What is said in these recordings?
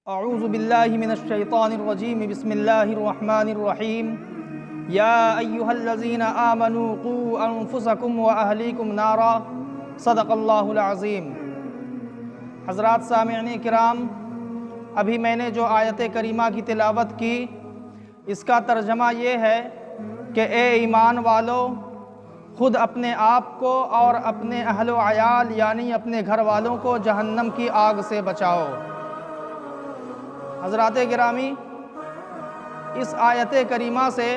اعوذ باللہ من الشیطان الرجیم بسم اللہ الرحمن الرحیم یا ایہا الذین آمنوا قوا انفسکم واہلیکم نارا صدق اللہ العظیم۔ حضرات سامعین کرام، ابھی میں نے جو آیت کریمہ کی تلاوت کی، اس کا ترجمہ یہ ہے کہ اے ایمان والو، خود اپنے آپ کو اور اپنے اہل و عیال یعنی اپنے گھر والوں کو جہنم کی آگ سے بچاؤ۔ حضرات گرامی، اس آیت کریمہ سے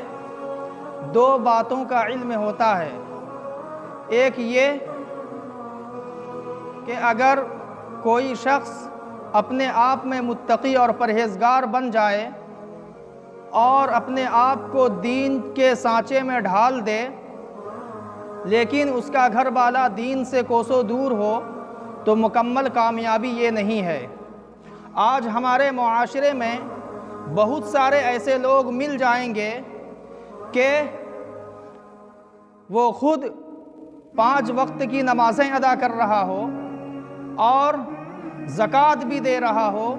دو باتوں کا علم ہوتا ہے۔ ایک یہ کہ اگر کوئی شخص اپنے آپ میں متقی اور پرہیزگار بن جائے اور اپنے آپ کو دین کے سانچے میں ڈھال دے، لیکن اس کا گھر والا دین سے کوسوں دور ہو، تو مکمل کامیابی یہ نہیں ہے۔ آج ہمارے معاشرے میں بہت سارے ایسے لوگ مل جائیں گے کہ وہ خود 5 وقت کی نمازیں ادا کر رہا ہو اور زکوٰۃ بھی دے رہا ہو،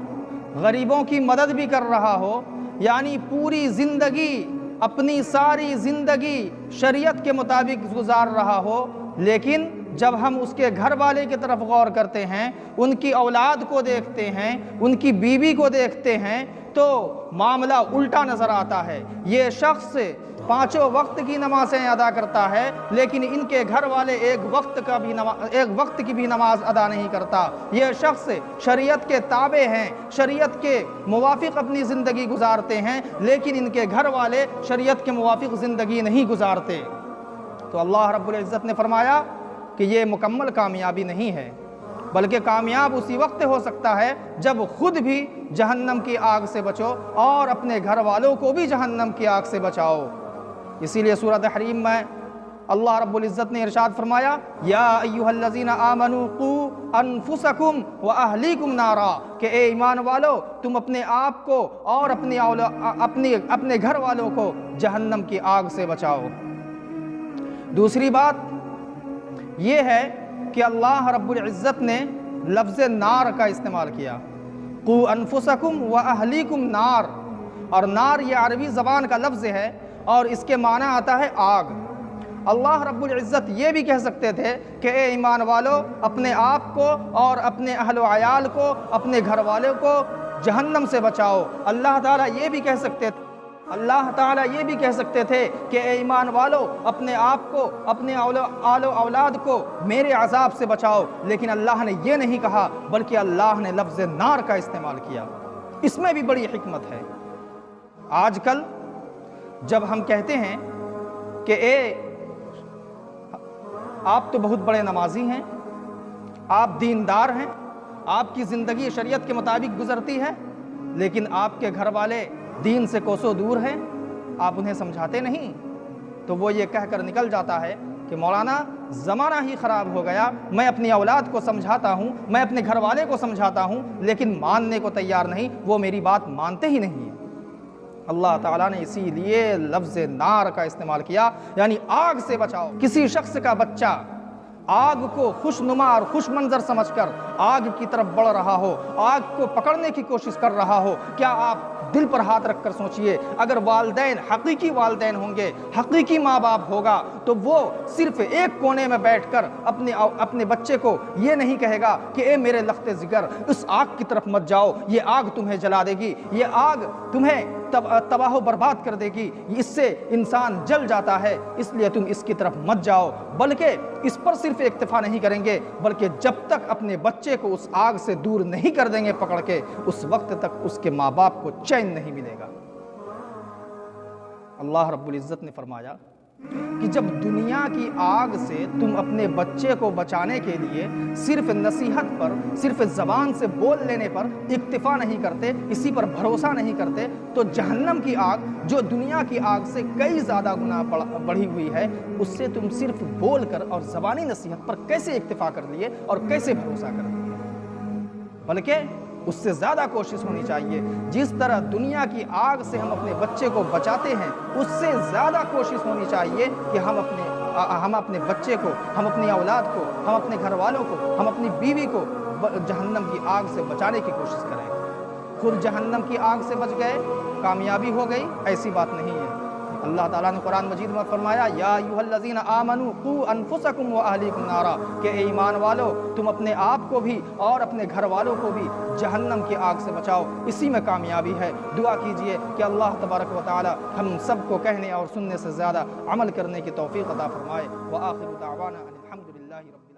غریبوں کی مدد بھی کر رہا ہو، یعنی پوری زندگی، اپنی ساری زندگی شریعت کے مطابق گزار رہا ہو، لیکن جب ہم اس کے گھر والے کی طرف غور کرتے ہیں، ان کی اولاد کو دیکھتے ہیں، ان کی بیوی کو دیکھتے ہیں، تو معاملہ الٹا نظر آتا ہے۔ یہ شخص 5 وقت کی نمازیں ادا کرتا ہے، لیکن ان کے گھر والے ایک وقت کی بھی نماز ادا نہیں کرتا۔ یہ شخص شریعت کے تابع ہیں، شریعت کے موافق اپنی زندگی گزارتے ہیں، لیکن ان کے گھر والے شریعت کے موافق زندگی نہیں گزارتے۔ تو اللہ رب العزت نے فرمایا کہ یہ مکمل کامیابی نہیں ہے، بلکہ کامیاب اسی وقت ہو سکتا ہے جب خود بھی جہنم کی آگ سے بچو اور اپنے گھر والوں کو بھی جہنم کی آگ سے بچاؤ۔ اسی لیے سورۃ حریم میں اللہ رب العزت نے ارشاد فرمایا، یا ایھا الذین آمنوا قوا انفسکم واہلیکم نارا، کہ اے ایمان والو، تم اپنے آپ کو اور اپنے گھر والوں کو جہنم کی آگ سے بچاؤ۔ دوسری بات یہ ہے کہ اللہ رب العزت نے لفظ نار کا استعمال کیا، قوا انفسکم واہلیکم نار، اور نار یہ عربی زبان کا لفظ ہے اور اس کے معنی آتا ہے آگ۔ اللہ رب العزت یہ بھی کہہ سکتے تھے کہ اے ایمان والو، اپنے آپ کو اور اپنے اہل و عیال کو، اپنے گھر والوں کو جہنم سے بچاؤ۔ اللہ تعالیٰ یہ بھی کہہ سکتے تھے کہ اے ایمان والو، اپنے آپ کو، اپنے آل و اولاد کو میرے عذاب سے بچاؤ، لیکن اللہ نے یہ نہیں کہا، بلکہ اللہ نے لفظ نار کا استعمال کیا۔ اس میں بھی بڑی حکمت ہے۔ آج کل جب ہم کہتے ہیں کہ آپ تو بہت بڑے نمازی ہیں، آپ دیندار ہیں، آپ کی زندگی شریعت کے مطابق گزرتی ہے، لیکن آپ کے گھر والے دین سے کوسوں دور ہیں، آپ انہیں سمجھاتے نہیں، تو وہ یہ کہہ کر نکل جاتا ہے کہ مولانا زمانہ ہی خراب ہو گیا، میں اپنی اولاد کو سمجھاتا ہوں، میں اپنے گھر والے کو سمجھاتا ہوں، لیکن ماننے کو تیار نہیں، وہ میری بات مانتے ہی نہیں ہیں۔ اللہ تعالیٰ نے اسی لیے لفظ نار کا استعمال کیا، یعنی آگ سے بچاؤ۔ کسی شخص کا بچہ آگ کو خوشنما اور خوش منظر سمجھ کر آگ کی طرف بڑھ رہا ہو، آگ کو پکڑنے کی کوشش کر رہا ہو، کیا آپ دل پر ہاتھ رکھ کر سوچئے، اگر والدین حقیقی والدین ہوں گے، حقیقی ماں باپ ہوگا، تو وہ صرف ایک کونے میں بیٹھ کر اپنے بچے کو یہ نہیں کہے گا کہ اے میرے لخت جگر، اس آگ کی طرف مت جاؤ، یہ آگ تمہیں جلا دے گی، یہ آگ تمہیں تباہ و برباد کر دے گی، اس سے انسان جل جاتا ہے، اس لیے تم اس کی طرف مت جاؤ۔ بلکہ اس پر صرف اکتفا نہیں کریں گے، بلکہ جب تک اپنے بچے کو اس آگ سے دور نہیں کر دیں گے پکڑ کے، اس وقت تک اس کے ماں باپ کو چین نہیں ملے گا۔ اللہ رب العزت نے فرمایا کہ جب دنیا کی آگ سے تم اپنے بچے کو بچانے کے لیے صرف نصیحت پر، صرف زبان سے بول لینے پر اکتفا نہیں کرتے، اسی پر بھروسہ نہیں کرتے، تو جہنم کی آگ جو دنیا کی آگ سے کئی زیادہ گنا بڑھی ہوئی ہے، اس سے تم صرف بول کر اور زبانی نصیحت پر کیسے اکتفا کر لیے اور کیسے بھروسہ کر لیے؟ بلکہ اس سے زیادہ کوشش ہونی چاہیے۔ جس طرح دنیا کی آگ سے ہم اپنے بچے کو بچاتے ہیں، اس سے زیادہ کوشش ہونی چاہیے کہ ہم اپنے بچے کو، ہم اپنی اولاد کو، ہم اپنے گھر والوں کو، ہم اپنی بیوی کو جہنم کی آگ سے بچانے کی کوشش کریں۔ خود جہنم کی آگ سے بچ گئے، کامیابی ہو گئی، ایسی بات نہیں ہے۔ اللہ تعالیٰ نے قرآن مجید میں فرمایا یا ایھا الذین آمنوا قوا انفسکم واہلیکم نارا، کہ اے ایمان والو تم اپنے آپ کو بھی اور اپنے گھر والوں کو بھی جہنم کی آگ سے بچاؤ، اسی میں کامیابی ہے۔ دعا کیجئے کہ اللہ تبارک و تعالی ہم سب کو کہنے اور سننے سے زیادہ عمل کرنے کی توفیق عطا فرمائے۔ وآخر دعوانا ان الحمد للہ رب العالمین۔